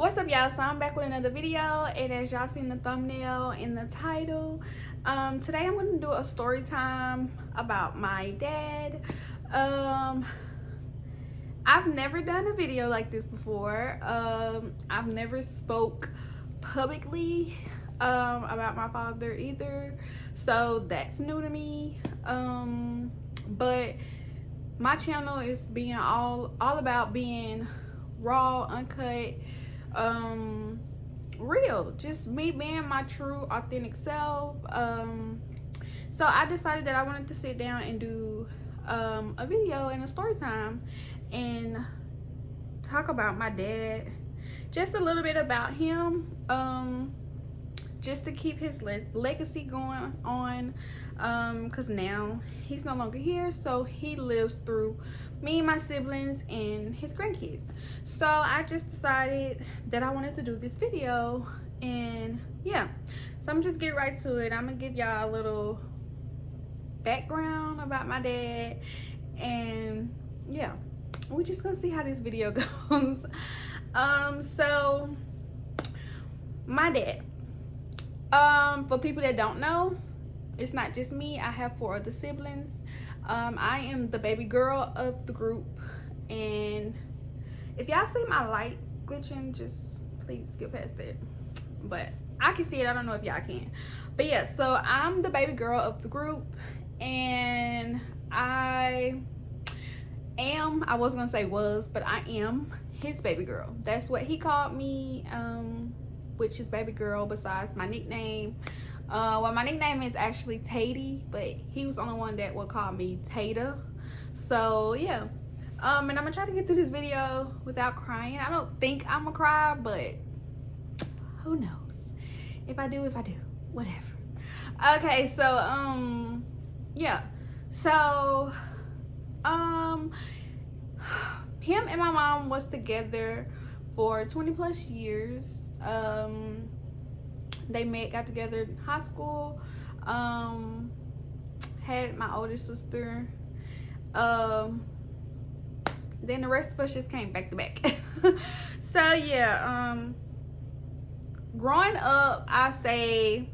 What's up, y'all? So I'm back with another video, and as y'all seen the thumbnail in the title, today I'm going to do a story time about my dad. I've never done a video like this before. I've never spoke publicly about my father either, so that's new to me. But my channel is being all about being raw, uncut, real, just me being my true authentic self. So I decided that I wanted to sit down and do a video and a story time and talk about my dad, just a little bit about him, just to keep his legacy going on, because now he's no longer here, so he lives through me, my siblings, and his grandkids. So I just decided that I wanted to do this video, and yeah, so I'm just get right to it. I'm gonna give y'all a little background about my dad, and yeah, we're just gonna see how this video goes. So my dad, for people that don't know, it's not just me. I have 4 other siblings. I am the baby girl of the group, and if y'all see my light glitching, just please skip past that. But I can see it. I don't know if y'all can. But yeah, so I'm the baby girl of the group, and I was gonna say was, but I am his baby girl. That's what he called me, which is baby girl, besides my nickname. Well, my nickname is actually Tatey, but he was the only one that would call me Tata. So yeah, and I'm gonna try to get through this video without crying. I don't think I'm gonna cry, but who knows? If I do, whatever. Okay, so yeah, so him and my mom was together for 20 plus years. They got together in high school, had my older sister, then the rest of us just came back to back. So yeah, growing up, I say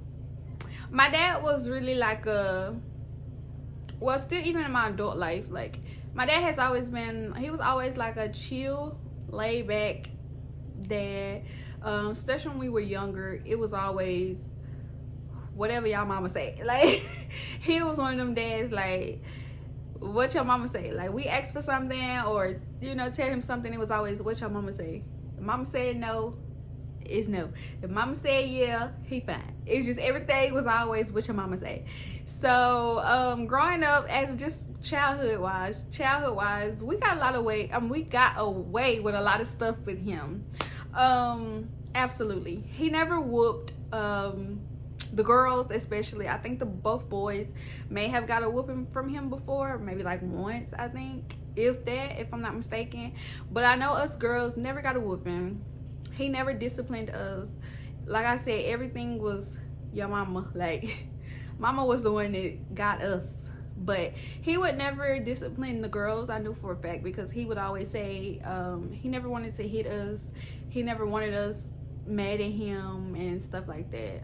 my dad was really like well, still even in my adult life, like my dad has always been, he was always like a chill, laid back dad. Especially when we were younger, it was always whatever y'all mama say. Like, he was one of them dads, like, what your mama say? Like, we asked for something, or you know, tell him something, it was always what your mama say. If mama said no, it's no. If mama said yeah, he fine. It's just everything was always what your mama say. So growing up, as just childhood wise, we got a lot of way. We got away with a lot of stuff with him. Absolutely, he never whooped the girls, especially. I think both boys may have got a whooping from him before, maybe like once, I think, if I'm not mistaken. But I know us girls never got a whooping. He never disciplined us. Like I said, everything was your mama. Like, mama was the one that got us. But he would never discipline the girls, I knew for a fact, because he would always say he never wanted to hit us. He never wanted us mad at him and stuff like that.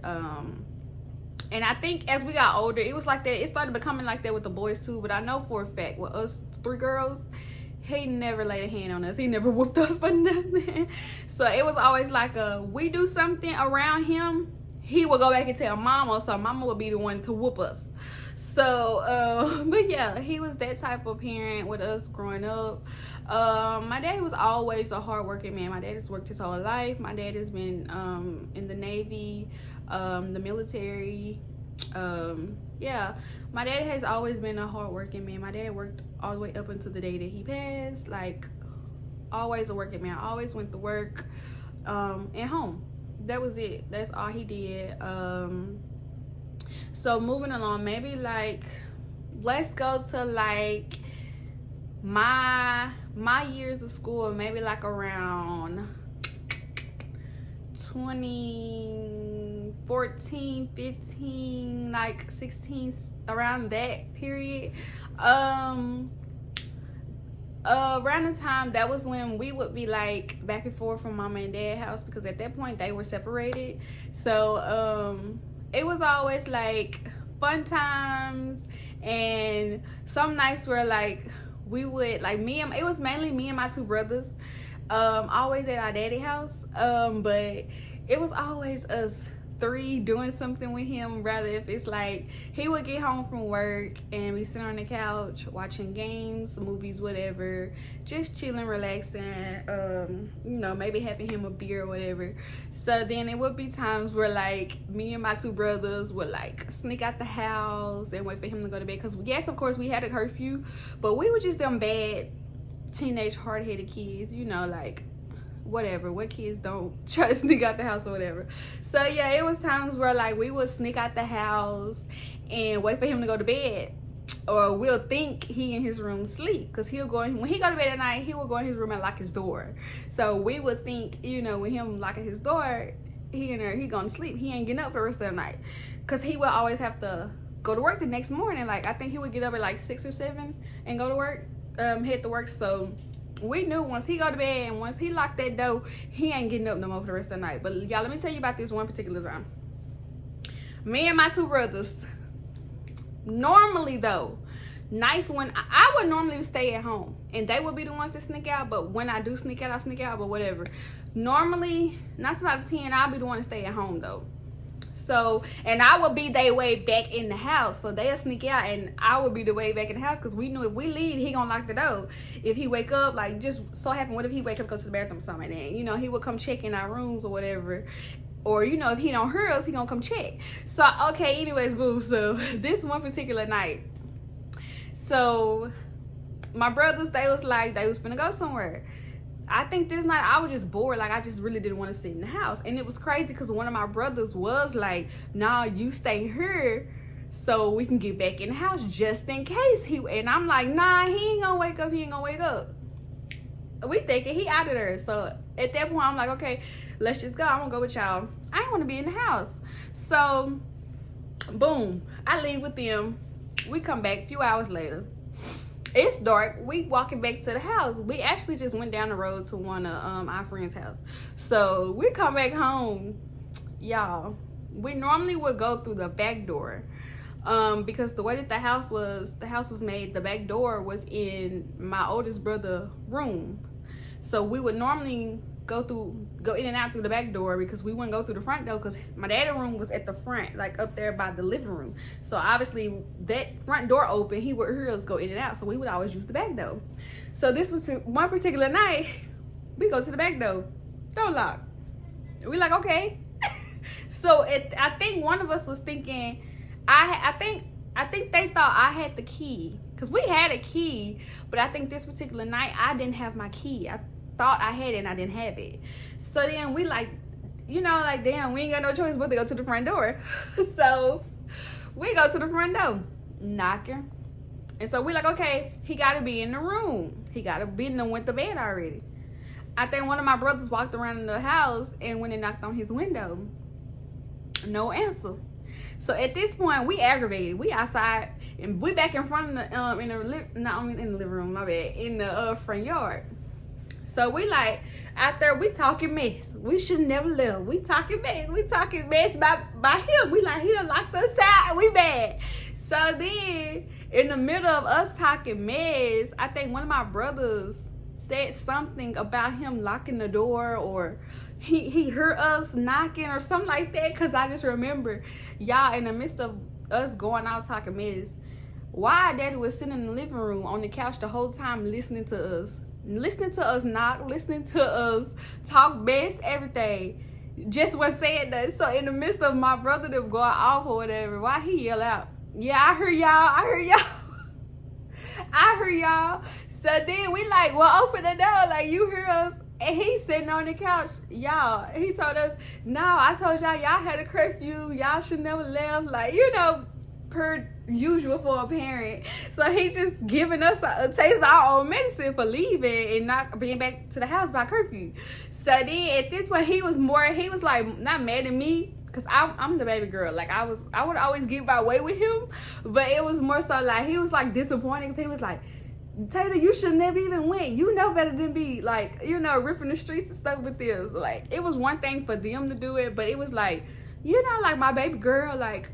And I think as we got older, it was like that. It started becoming like that with the boys too. But I know for a fact with us 3 girls, he never laid a hand on us. He never whooped us for nothing. So it was always like we do something around him, he would go back and tell mama, so mama would be the one to whoop us. So but yeah, he was that type of parent with us growing up. My daddy was always a hard-working man. My dad has worked his whole life. My dad has been in the Navy, the military. Yeah, my dad has always been a hard-working man. My dad worked all the way up until the day that he passed. Like, always a working man. Always went to work and home. That was it. That's all he did. So moving along, maybe like, let's go to like my years of school, maybe like around 2014, 15, like 16, around that period. around the time, that was when we would be like back and forth from mama and dad house, because at that point they were separated. So it was always like fun times, and some nights where like we would like it was mainly me and my two brothers, always at our daddy house, but it was always us three doing something with him. Rather, if it's like he would get home from work and we sit on the couch watching games, movies, whatever, just chilling, relaxing, you know, maybe having him a beer or whatever. So then it would be times where like me and my two brothers would like sneak out the house and wait for him to go to bed, because yes, of course we had a curfew, but we were just them bad teenage hard-headed kids, you know, like whatever, what kids don't try to sneak out the house or whatever. So yeah, it was times where like we would sneak out the house and wait for him to go to bed, or we'll think he in his room sleep, because he'll go in, when he go to bed at night, he will go in his room and lock his door. So we would think, you know, with him locking his door, he in there, he gonna sleep, he ain't getting up for the rest of the night, because he will always have to go to work the next morning. Like I think he would get up at like 6 or 7 and go to work, head to work. So we knew once he go to bed and once he locked that door, he ain't getting up no more for the rest of the night. But y'all, let me tell you about this one particular time. Me and my two brothers, normally though, nights when I would normally stay at home and they would be the ones that sneak out, but when I do sneak out, I sneak out, but whatever. Normally, 9 times out of 10, I'll be the one to stay at home though. So, and I would be their way back in the house. So they'll sneak out and I would be the way back in the house, because we knew if we leave, he gonna lock the door. If he wake up, like just so happen, what if he wake up, go to the bathroom or something, and you know, he would come check in our rooms or whatever. Or, you know, if he don't hear us, he gonna come check. So, okay, anyways, boo. So this one particular night, so my brothers, they was finna go somewhere. I think this night I was just bored, like I just really didn't want to sit in the house. And it was crazy because one of my brothers was like, nah, you stay here so we can get back in the house just in case and I'm like, nah, he ain't gonna wake up. We thinking he out of there. So at that point I'm like, okay, let's just go, I'm gonna go with y'all. I ain't want to be in the house. So boom, I leave with them. We come back a few hours later. It's dark. We walking back to the house. We actually just went down the road to one of our friend's house. So we come back home, y'all. We normally would go through the back door, because the way that the house was made, the back door was in my oldest brother's room. So we would normally go in and out through the back door, because we wouldn't go through the front door, because my dad's room was at the front, like up there by the living room. So obviously that front door open, he would hear us go in and out, so we would always use the back door. So this was one particular night, we go to the back door lock. We like, okay. So I think one of us was thinking, I think they thought I had the key, because we had a key, but I think this particular night I didn't have my key. I thought I had it and I didn't have it. So then we like, you know, like, damn, we ain't got no choice but to go to the front door. So we go to the front door, knocking. And so we like, okay, he gotta be in the room. He gotta be in the went to bed already. I think one of my brothers walked around in the house and went and knocked on his window. No answer. So at this point, we aggravated. We outside and we back in front of the not in the living room, my bad, in the front yard. So we like out there, we talking mess. We should never live. We talking mess. We talking mess by him. We like, he done locked us out. We bad. So then in the middle of us talking mess, I think one of my brothers said something about him locking the door, or he heard us knocking or something like that. Cause I just remember, y'all, in the midst of us going out talking mess, why daddy was sitting in the living room on the couch the whole time listening to us knock, listening to us talk mess, everything. Just what said that. So in the midst of my brother them going off or whatever, why he yell out, yeah, I heard y'all. So then we like, well, open the door, like, you hear us. And he's sitting on the couch, y'all. He told us, no, I told y'all had a curfew, y'all should never left, like, you know, per usual for a parent. So he just giving us a taste of our own medicine for leaving and not being back to the house by curfew. So then at this point, he was like not mad at me, because I'm the baby girl. Like I would always get my way with him, but it was more so like he was like disappointed, because he was like, Taylor, you should never even went. You know better than be like, you know, ripping the streets and stuff with this. Like, it was one thing for them to do it, but it was like, you know, like my baby girl, like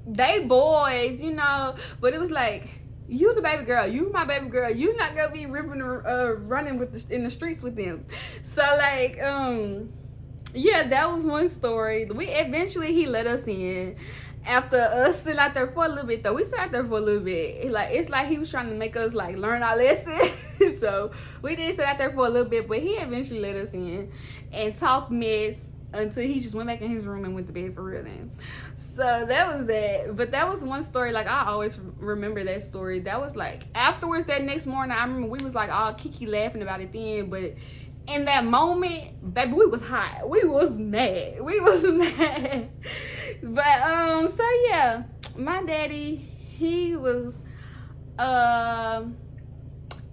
they boys, you know, but it was like, you the baby girl, you my baby girl, you not gonna be ripping running with in the streets with them. So like, yeah, that was one story. We eventually he let us in. After us sitting out there for a little bit, though, we sat out there for a little bit. Like, it's like he was trying to make us like learn our lesson. So we did sit out there for a little bit, but he eventually let us in and talk mess until he just went back in his room and went to bed for real then. So that was that. But that was one story, like I always remember that story. That was like afterwards that next morning, I remember we was like all kiki laughing about it then, but in that moment, baby, we was hot. We was mad. We was mad. But so yeah, my daddy, he was a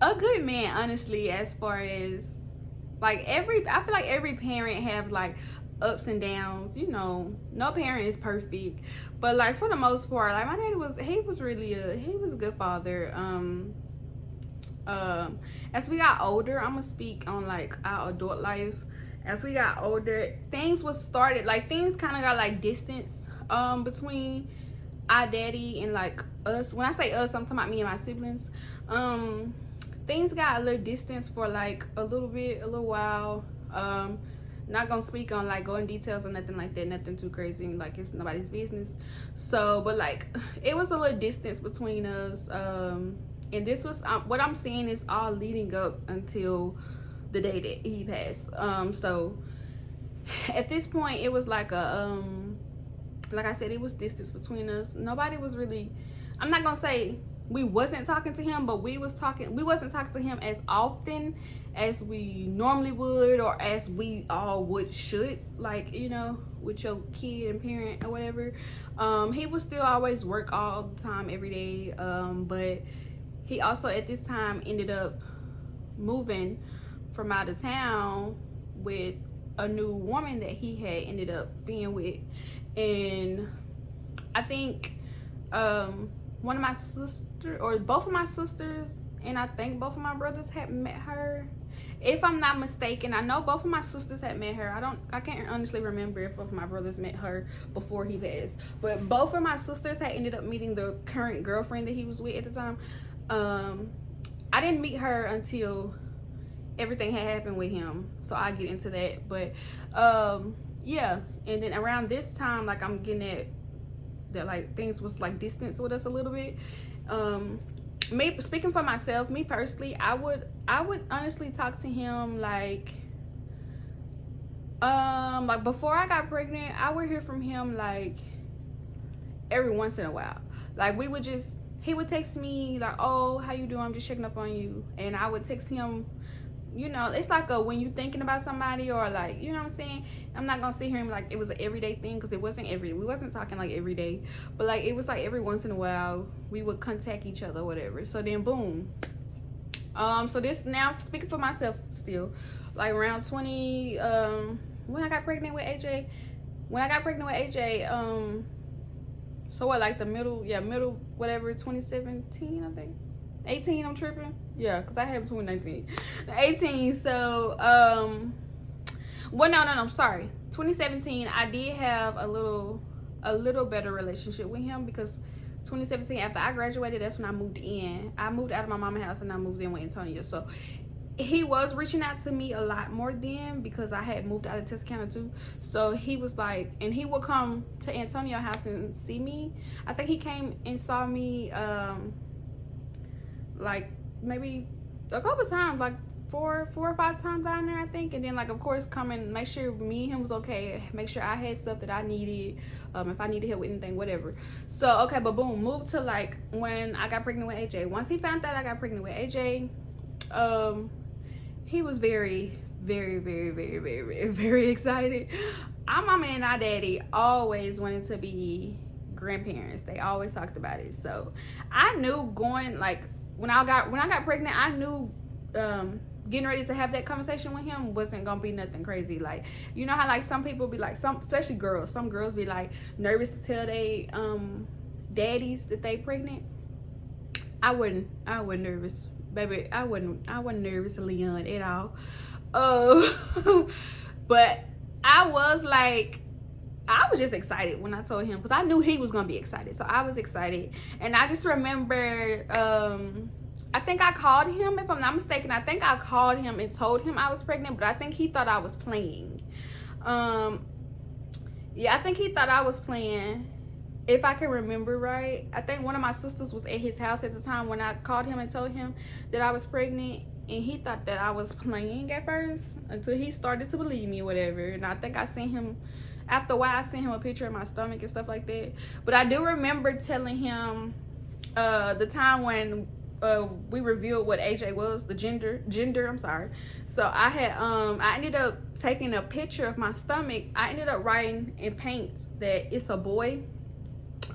good man, honestly, as far as like I feel like every parent has like ups and downs, you know. No parent is perfect, but like for the most part, like my daddy was he was a good father. As we got older, I'm gonna speak on like our adult life. As we got older, things kind of got like distance between our daddy and like us. When I say us, I'm talking about me and my siblings. Things got a little distance for like a little while. Not gonna speak on like going details or nothing like that, nothing too crazy, like it's nobody's business. So but like it was a little distance between us. And this was what I'm saying is all leading up until the day that he passed. So at this point, it was like a like I said, it was distance between us. Nobody was really, I'm not gonna say we wasn't talking to him, but we wasn't talking to him as often as we normally would, or as we all should, like, you know, with your kid and parent or whatever. He would still always work all the time, every day, but he also at this time ended up moving from out of town with a new woman that he had ended up being with. And I think one of my sisters, or both of my sisters, and I think both of my brothers had met her, if I'm not mistaken. I know both of my sisters had met her. I can't honestly remember if both of my brothers met her before he passed, but both of my sisters had ended up meeting the current girlfriend that he was with at the time. I didn't meet her until everything had happened with him, so I'll get into that. But yeah, and then around this time, like I'm getting at that, like things was like distance with us a little bit. Me speaking for myself, me personally, I would honestly talk to him like before I got pregnant. I would hear from him like every once in a while. Like he would text me like, oh, how you doing, I'm just checking up on you. And I would text him, you know, it's like when you thinking about somebody, or like, you know what I'm saying. I'm not gonna sit here and like it was an everyday thing, because it wasn't we wasn't talking like every day, but like it was like every once in a while we would contact each other, whatever. So then boom, so this, now speaking for myself still, like around 20, when I got pregnant with AJ, so what, like the middle whatever, 2017, I think 18, I'm tripping, yeah, because I had 2019 18. So well, no, I'm sorry, 2017 I did have a little better relationship with him, because 2017, after I graduated, that's when I moved in. I moved out of my mama's house and I moved in with Antonio. So he was reaching out to me a lot more then, because I had moved out of Texarkana too. So he was like, and he would come to Antonio's house and see me. I think he came and saw me like maybe a couple times, like four or five times down there, I think. And then like, of course, come and make sure me and him was okay, make sure I had stuff that I needed, if I needed help with anything, whatever. So okay, but boom, moved to like when I got pregnant with AJ. Once he found out I got pregnant with AJ, he was very, very, very, very, very, very, very excited. Our mama and our daddy always wanted to be grandparents. They always talked about it. So I knew going, like, when I got pregnant, I knew getting ready to have that conversation with him wasn't gonna be nothing crazy. Like, you know how like some people be like, especially girls, some girls be like nervous to tell they daddies that they pregnant. I wasn't nervous baby, I wasn't nervous, Leon, at all. But I was like, I was just excited when I told him, because I knew he was gonna be excited, so I was excited. And I just remember, I think I called him, if I'm not mistaken. I think I called him and told him I was pregnant, but I think he thought I was playing. Yeah, I think he thought I was playing, if I can remember right. I think one of my sisters was at his house at the time when I called him and told him that I was pregnant, and he thought that I was playing at first until he started to believe me or whatever. And I think I sent him, after a while, I sent him a picture of my stomach and stuff like that. But I do remember telling him the time when we revealed what AJ was, the gender, I'm sorry. So I had I ended up taking a picture of my stomach. I ended up writing in paint that it's a boy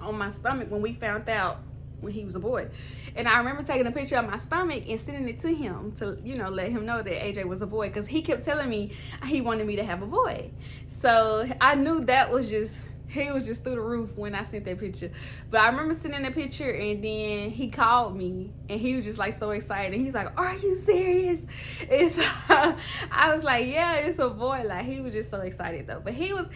on my stomach when we found out when he was a boy. And I remember taking a picture of my stomach and sending it to him to, you know, let him know that AJ was a boy, because he kept telling me he wanted me to have a boy. So I knew that was just, he was just through the roof when I sent that picture. But I remember sending the picture, and then he called me and he was just like so excited. And he's like, "Are you serious?" It's I was like, "Yeah, it's a boy." Like, he was just so excited though. But he was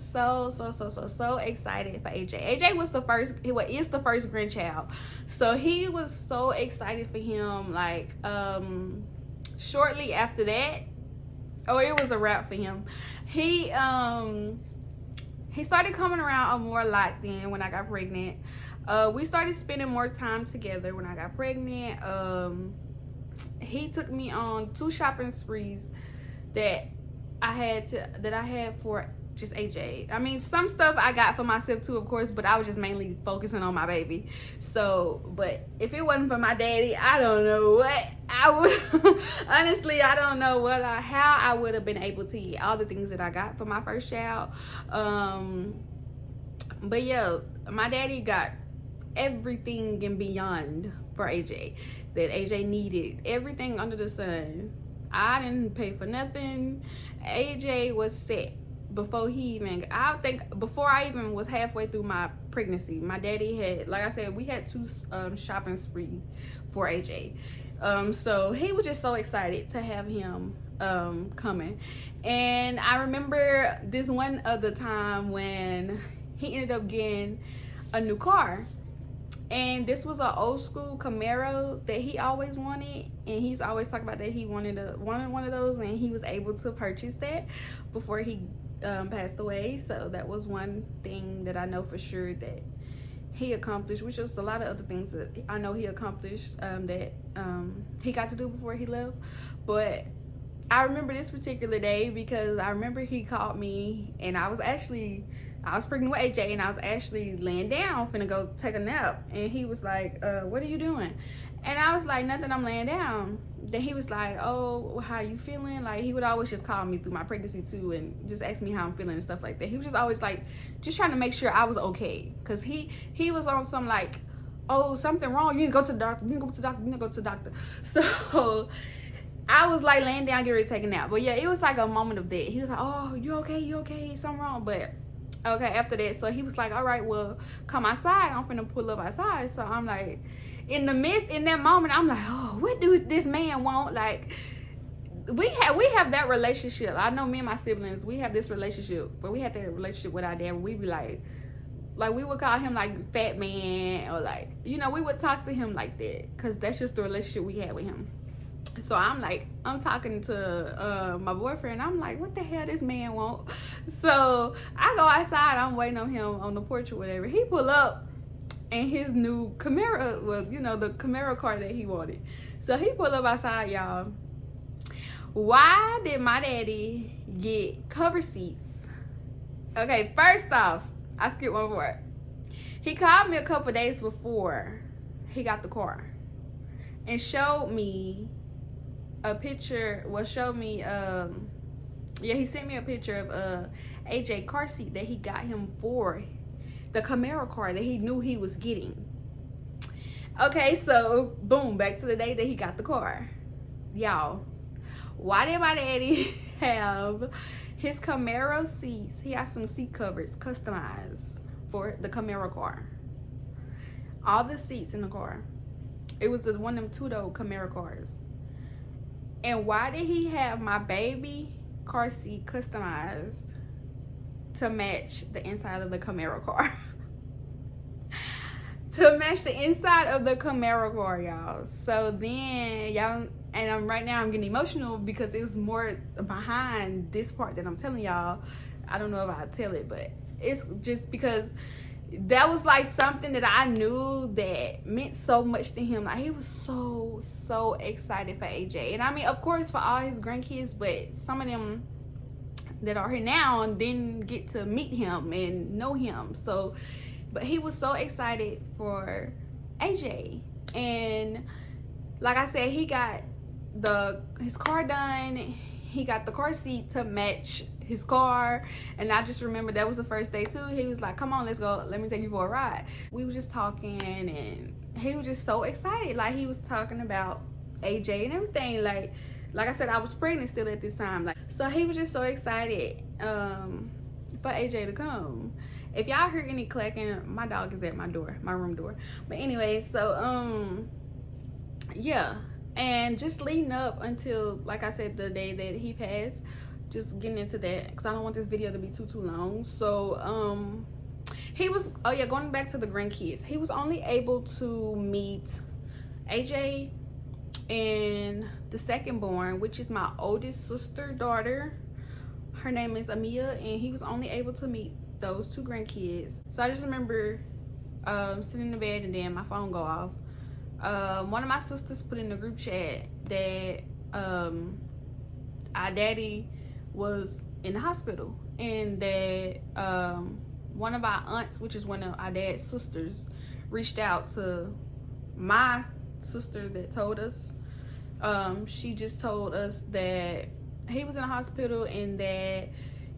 so excited for AJ. AJ was the first, is the first grandchild. So he was so excited for him. Like shortly after that, it was a wrap for him. He started coming around more a lot then when I got pregnant. We started spending more time together when I got pregnant. He took me on 2 shopping sprees that I had for just AJ. I mean, some stuff I got for myself too, of course, but I was just mainly focusing on my baby. So, but if it wasn't for my daddy, I don't know what I would honestly, I don't know how I would have been able to get all the things that I got for my first child. But yeah, my daddy got everything and beyond for AJ that AJ needed. Everything under the sun. I didn't pay for nothing. AJ was set before he even, I think before I even was halfway through my pregnancy. My daddy had, like I said, we had 2 shopping sprees for AJ. So he was just so excited to have him coming. And I remember this one other time when he ended up getting a new car. And this was an old school Camaro that he always wanted, and he's always talking about that he wanted one of those, and he was able to purchase that before he passed away. So that was one thing that I know for sure that he accomplished, which was a lot of other things that I know he accomplished that he got to do before he left. But I remember this particular day because I remember he called me, and I was pregnant with AJ, and I was actually laying down finna go take a nap, and he was like, "What are you doing?" And I was like, "Nothing, I'm laying down." Then he was like, "Oh, how you feeling?" Like, he would always just call me through my pregnancy too and just ask me how I'm feeling and stuff like that. He was just always like, just trying to make sure I was okay, because he was on some like, "Oh, something wrong, you need to go to the doctor, you need to go to the doctor, you need to go to the doctor." So I was like laying down, getting ready to take a nap. But yeah, it was like a moment of that. He was like, "Oh, you okay, something wrong?" But okay, after that, so he was like, "All right, well, come outside, I'm finna pull up outside." So I'm like, in that moment, I'm like, "Oh, what do this man want?" Like, we have that relationship. I know me and my siblings, we have this relationship, but we had that relationship with our dad where we be like we would call him like fat man, or like, you know, we would talk to him like that, because that's just the relationship we had with him. So I'm like, I'm talking to my boyfriend. I'm like, what the hell this man want? So I go outside. I'm waiting on him on the porch or whatever. He pull up, and his new Camaro was, you know, the Camaro car that he wanted. So he pull up outside, y'all. Why did my daddy get cover seats? Okay, first off, I skipped one part. He called me a couple days before he got the car and showed me a picture. He sent me a picture of AJ car seat that he got him for the Camaro car that he knew he was getting. Okay, so boom, back to the day that he got the car. Y'all, why did my daddy have his Camaro seats? He got some seat covers customized for the Camaro car. All the seats in the car. It was one of them two-door Camaro cars. And why did he have my baby car seat customized to match the inside of the Camaro car? To match the inside of the Camaro car, y'all. So then y'all, and right now I'm getting emotional because there's more behind this part that I'm telling y'all. I don't know if I'll tell it, but it's just because that was like something that I knew that meant so much to him. Like, he was so excited for AJ. And I mean, of course, for all his grandkids, but some of them that are here now didn't get to meet him and know him. So, but he was so excited for AJ. And like I said, he got his car done. He got the car seat to match his car. And I just remember that was the first day too. He was like, come on, let's go, let me take you for a ride. We were just talking and he was just so excited. Like, he was talking about AJ and everything. Like I said, I was pregnant still at this time. Like, so he was just so excited for AJ to come. If y'all heard any clacking, my dog is at my door, my room door. But anyway, so yeah. And just leading up until, like I said, the day that he passed, just getting into that because I don't want this video to be too long. So he was, oh yeah, going back to the grandkids, he was only able to meet AJ and the second born, which is my oldest sister daughter. Her name is Amia, and he was only able to meet those two grandkids. So I just remember sitting in the bed and then my phone go off. One of my sisters put in the group chat that our daddy was in the hospital, and that one of our aunts, which is one of our dad's sisters, reached out to my sister that told us. She just told us that he was in the hospital and that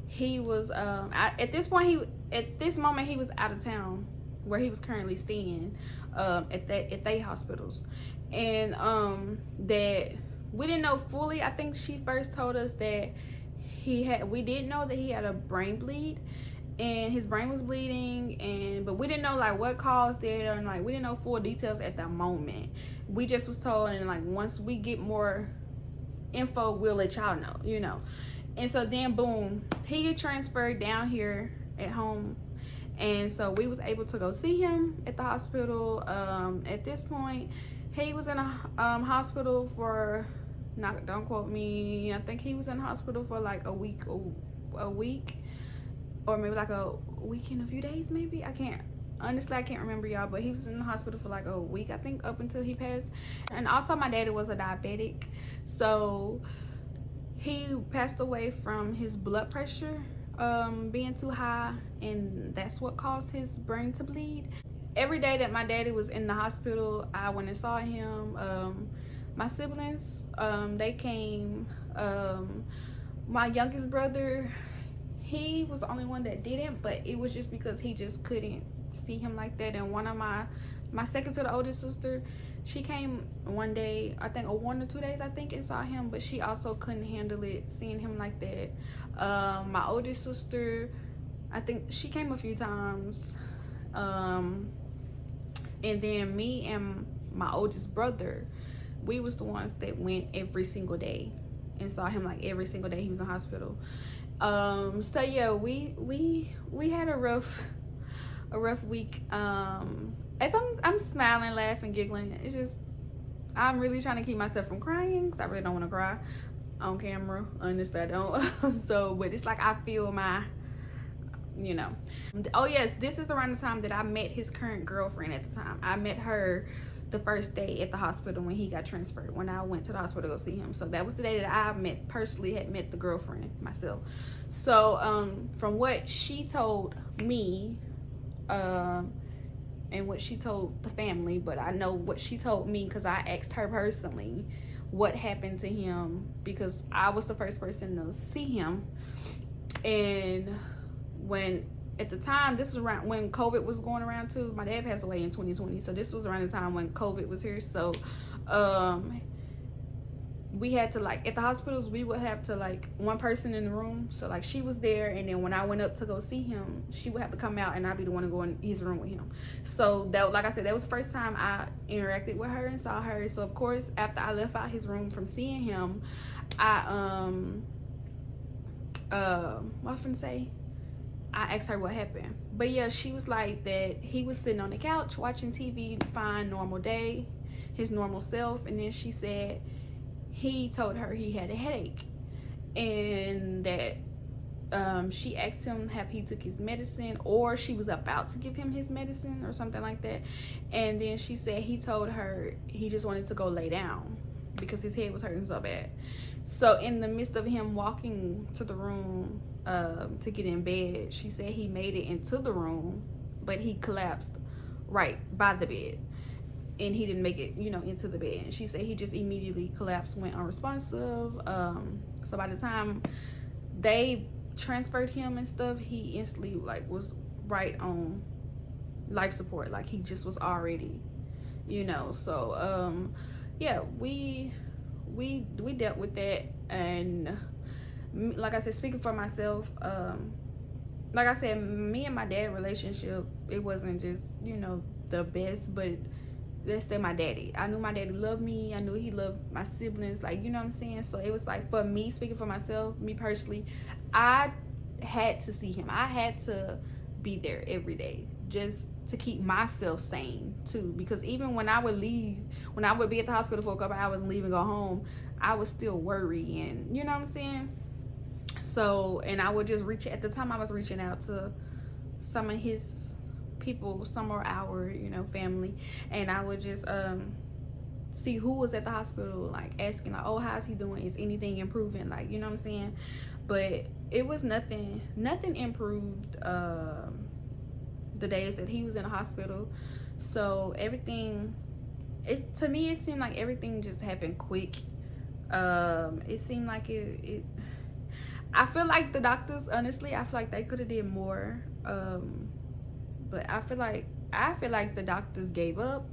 he was at this moment he was out of town where he was currently staying at they hospitals. And that we didn't know fully. I think she first told us that we did know that he had a brain bleed and his brain was bleeding, but we didn't know like what caused it, and like we didn't know full details at that moment. We just was told, and like once we get more info we'll let y'all know, you know. And so then boom, he get transferred down here at home, and so we was able to go see him at the hospital. At this point he was in a hospital for, don't quote me, I think he was in hospital for like a week or maybe like a week and a few days, maybe. I can't remember, y'all, but he was in the hospital for like a week, I think, up until he passed. And also my daddy was a diabetic, so he passed away from his blood pressure being too high, and that's what caused his brain to bleed. Every day that my daddy was in the hospital, I went and saw him. My siblings, they came. My youngest brother, he was the only one that didn't, but it was just because he just couldn't see him like that. And one of my second to the oldest sister, she came one day, I think, or 1 or 2 days, I think, and saw him, but she also couldn't handle it seeing him like that. My oldest sister, I think she came a few times, and then me and my oldest brother, we was the ones that went every single day and saw him like every single day he was in hospital. So yeah, we had a rough week. If I'm smiling, laughing, giggling, it's just I'm really trying to keep myself from crying because I really don't want to cry on camera. Honestly, I don't. So, but it's like I feel my, you know. Oh yes, this is around the time that I met his current girlfriend. At the time I met her the first day at the hospital when he got transferred, when I went to the hospital to go see him. So that was the day that I personally had met the girlfriend myself. So from what she told me and what she told the family, but I know what she told me because I asked her personally what happened to him, because I was the first person to see him. And when at the time, this was around when COVID was going around too. My dad passed away in 2020, so this was around the time when COVID was here. So we had to, like, at the hospitals, we would have to, like, one person in the room. So, like, she was there, and then when I went up to go see him, she would have to come out, and I'd be the one to go in his room with him. So that, like I said, that was the first time I interacted with her and saw her. So of course, after I left out his room from seeing him, I what was I finna say? I asked her what happened. But yeah, she was like that he was sitting on the couch watching TV, fine, normal day, his normal self. And then she said he told her he had a headache, and that she asked him have he took his medicine, or she was about to give him his medicine or something like that. And then she said he told her he just wanted to go lay down because his head was hurting so bad. So in the midst of him walking to the room to get in bed, she said he made it into the room, but he collapsed right by the bed, and he didn't make it, you know, into the bed. And she said he just immediately collapsed, went unresponsive. So by the time they transferred him and stuff, he instantly, like, was right on life support. Like, he just was already, you know. So yeah, we dealt with that. And like I said, speaking for myself, like I said, me and my dad relationship, it wasn't just, you know, the best, but that's still my daddy. I knew my daddy loved me. I knew he loved my siblings, like, you know what I'm saying? So it was like, for me, speaking for myself, me personally, I had to see him. I had to be there every day just to keep myself sane too, because even when I would leave, when I would be at the hospital for a couple hours and leave and go home, I would still worry, and you know what I'm saying? So, and I would just at the time I was reaching out to some of his people, some of our, you know, family, and I would just see who was at the hospital, like asking, like, oh, how's he doing, is anything improving, like, you know what I'm saying? But it was nothing improved the days that he was in the hospital. So everything, to me, it seemed like everything just happened quick. It seemed like it I feel like the doctors, honestly, I feel like they could have did more. But I feel like the doctors gave up.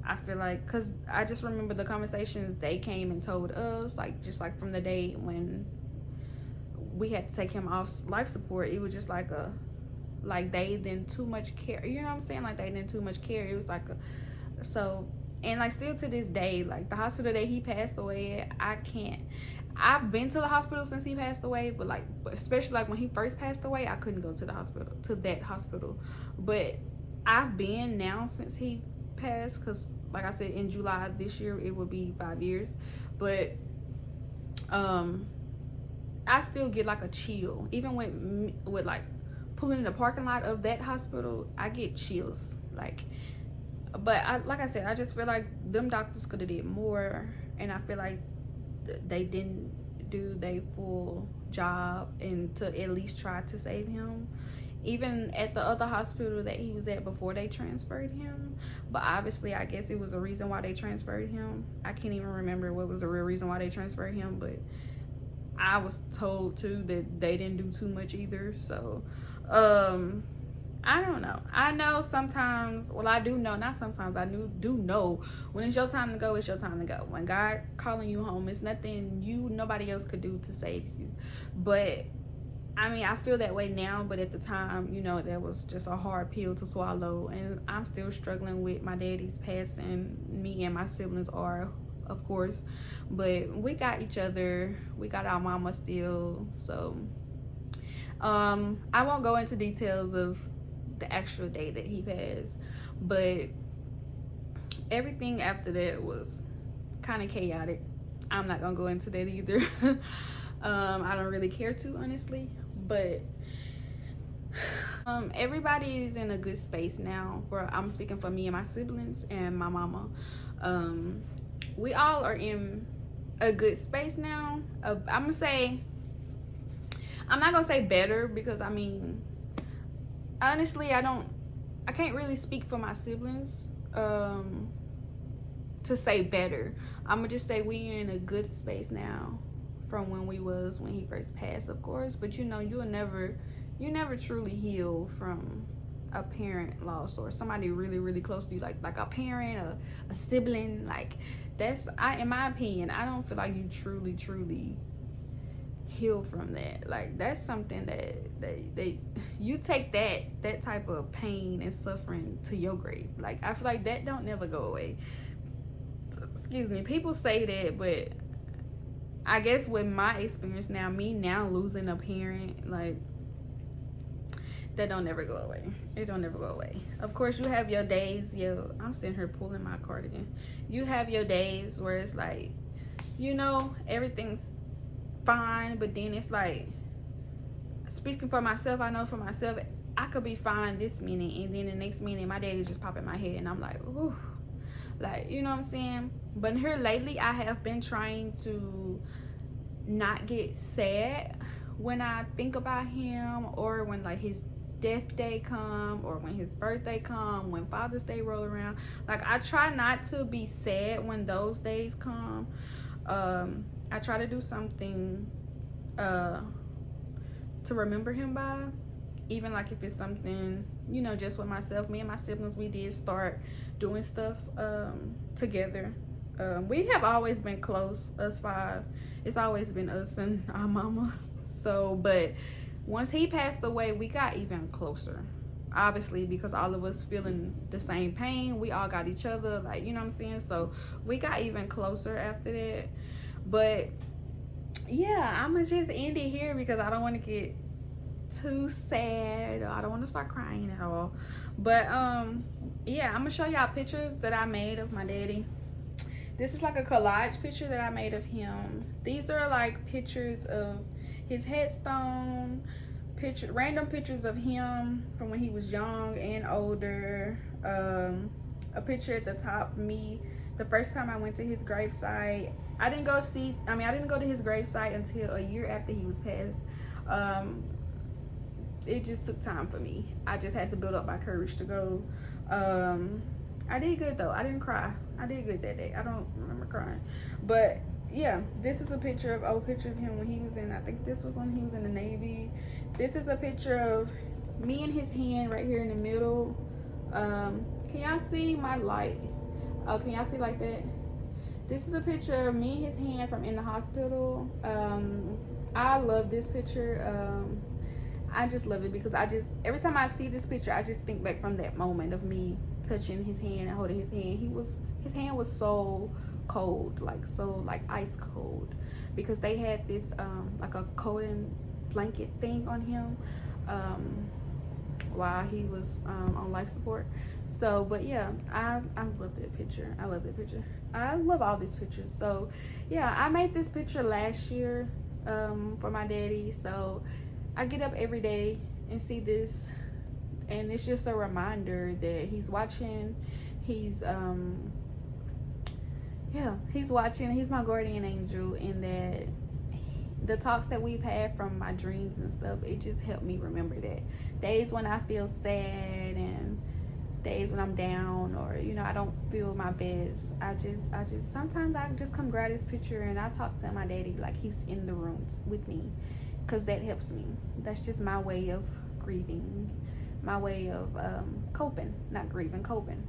I feel like, because I just remember the conversations they came and told us, like, just like from the day when we had to take him off life support, it was just like they didn't too much care, you know what I'm saying? Like, they didn't too much care. It was like so, and like, still to this day, like, the hospital that he passed away at, I've been to the hospital since he passed away, but especially like when he first passed away, I couldn't go to the hospital, to that hospital. But I've been now since he passed, because like I said, in July this year it will be 5 years. But I still get like a chill, even with like pulling in the parking lot of that hospital. I get chills, like. But like I said, I just feel like them doctors could have did more, and I feel like they didn't do their full job and to at least try to save him, even at the other hospital that he was at before they transferred him. But obviously, I guess it was a reason why they transferred him. I can't even remember what was the real reason why they transferred him, but I was told too that they didn't do too much either. So I don't know. I know sometimes, well, I do know, not sometimes, I do know when it's your time to go, it's your time to go. When God calling you home, it's nothing nobody else could do to save you. But I mean, I feel that way now, but at the time, you know, that was just a hard pill to swallow. And I'm still struggling with my daddy's passing. Me and my siblings are, of course, but we got each other. We got our mama still. So I won't go into details of the actual day that he passed, but everything after that was kind of chaotic. I'm not gonna go into that either. I don't really care to, honestly, but everybody's in a good space now. I'm speaking for me and my siblings and my mama. We all are in a good space now. I'm not gonna say better, because I mean, honestly, I can't really speak for my siblings to say better. I'm gonna just say we're in a good space now from when he first passed, of course. But you know, you never truly heal from a parent loss or somebody really close to you, like a parent, a sibling. Like that's, in my opinion, I don't feel like you truly heal from that. Like that's something that you take that type of pain and suffering to your grave. Like I feel like that don't never go away. Excuse me, people say that, but I guess with my experience now, me now losing a parent, like that don't never go away. It don't never go away. Of course, you have your days. I'm sitting here pulling my cardigan. You have your days where it's like, you know, everything's fine, but then it's like, speaking for myself, I know for myself, I could be fine this minute, and then the next minute my daddy just pop in my head, and I'm like, ooh, like, you know what I'm saying? But here lately, I have been trying to not get sad when I think about him, or when like his death day come, or when his birthday come, when Father's Day roll around. Like I try not to be sad when those days come. I try to do something to remember him by, even like if it's something, you know, just with myself. Me and my siblings, we did start doing stuff together. We have always been close, us five. It's always been us and our mama. So, but once he passed away, we got even closer. Obviously, because all of us feeling the same pain, we all got each other, like, you know what I'm saying? So we got even closer after that. But yeah, I'm gonna just end it here because I don't want to get too sad, or I don't want to start crying at all. But yeah, I'm gonna show y'all pictures that I made of my daddy. This is like a collage picture that I made of him. These are like pictures of his headstone, random pictures of him from when he was young and older. A picture at the top, me the first time I went to his gravesite. I didn't go to his gravesite until a year after he was passed. It just took time for me. I just had to build up my courage to go. I did good though. I didn't cry. I did good that day. I don't remember crying. But yeah, this is a picture, old picture of him when he was in, I think this was when he was in the Navy. This is a picture of me and his hand right here in the middle. Can y'all see my light? Oh, can y'all see like that? This is a picture of me and his hand from in the hospital. I love this picture. I just love it because every time I see this picture, I just think back from that moment of me touching his hand and holding his hand. His hand was so cold, like ice cold, because they had this like a coating blanket thing on him while he was on life support. So, but yeah, I love that picture. I love that picture. I love all these pictures. So yeah, I made this picture last year for my daddy. So I get up every day and see this, and it's just a reminder that he's watching. He's he's watching. He's my guardian angel, and that the talks that we've had from my dreams and stuff, it just helped me remember that. Days when I feel sad and days when I'm down, or you know, I don't feel my best, I just sometimes I just come grab this picture and I talk to my daddy like he's in the room with me, because that helps me. That's just my way of grieving, my way of coping, not grieving, coping.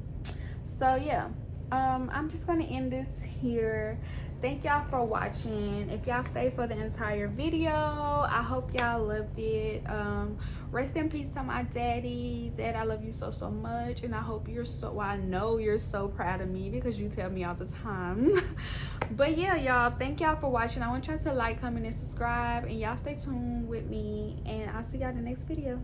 So yeah, I'm just gonna end this here. Thank y'all for watching. If y'all stayed for the entire video, I hope y'all loved it. Rest in peace to my daddy. Dad, I love you so much, and I hope I know you're so proud of me because you tell me all the time. But yeah, y'all, thank y'all for watching. I want y'all to like, comment, and subscribe, and y'all stay tuned with me, and I'll see y'all in the next video.